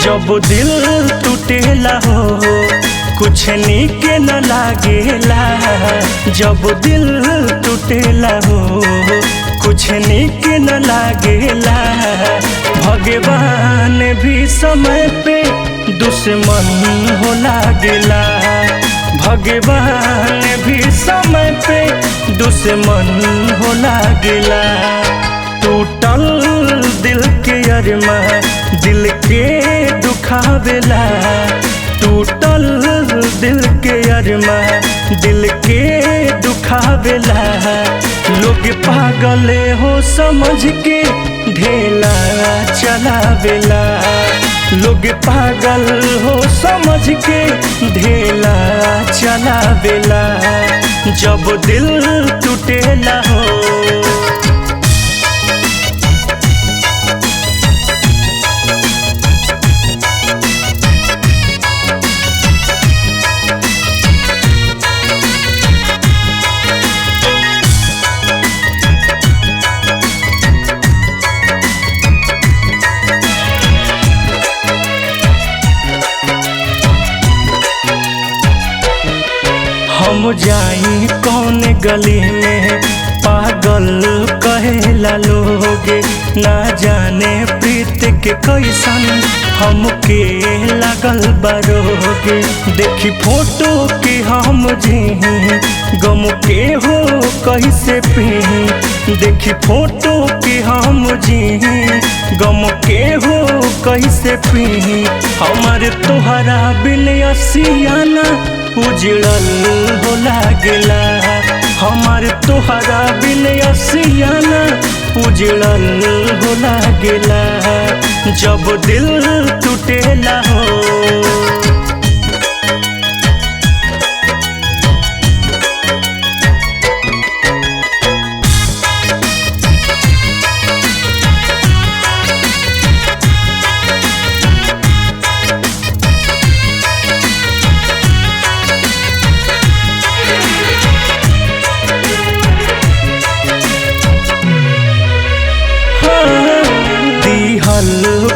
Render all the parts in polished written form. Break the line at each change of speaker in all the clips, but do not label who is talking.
जब दिल टूटेला हो कुछ नीक न लागेला। जब दिल टूटेला हो कुछ नीक न लागेला। भगवान भी समय पे दुश्मन हो लागेला। भगवान भी समय पे दुश्मन हो लागेला। टूटल दिल के अरमा दिल के दुखावेला। टूटल दिल के अरमा दिल के दुखावेला। लोग पागल हो समझ के ढेला चलावेला। लोग पागल हो समझ के ढेला चलावेला। जब दिल टूटेला हो हम जाई कौन गली में पागल कहेला लोग। ना जाने प्रीत के कैसन हमके लागल बरोग। देखी फोटो के हम जी गम के हो कैसे पी। देखी फोटो के हम जी गम के हो कैसे पी। हमारे तोहरा बिन असियाना उजड़ल हो लागेला। हमारे तोहरा बिन असियाना उजड़ल हो लागेला। जब दिल टूटेला हो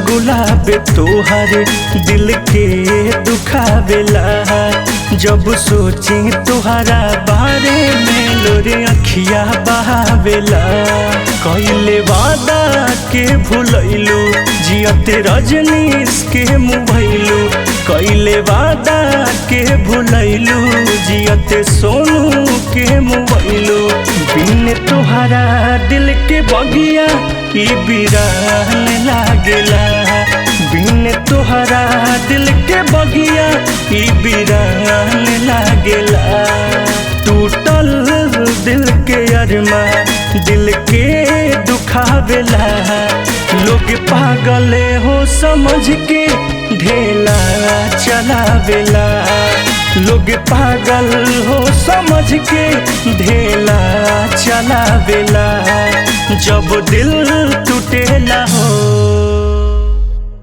गुलाब तोहर दिल के दुखावेला। जब सोची तोहरा बारे में लोरे अखिया बहावेला। कइले वादा के भूलैलू जियते रजनीश के मुभैलू। कइले वादा के भूलैलू जियते सोनू के मुभैलू। बिन तोहरा दिल के बगिया ई बिरान लागेला। बिन तोहरा दिल के बगिया ई बिरान लागेला। टूटल दिल के अरमा दिल के दुखावेला। लोग पागल हो समझ के ढेला चलावेला। लोग पागल हो समझ के ढेला चलावेला। जब दिल टूटेला हो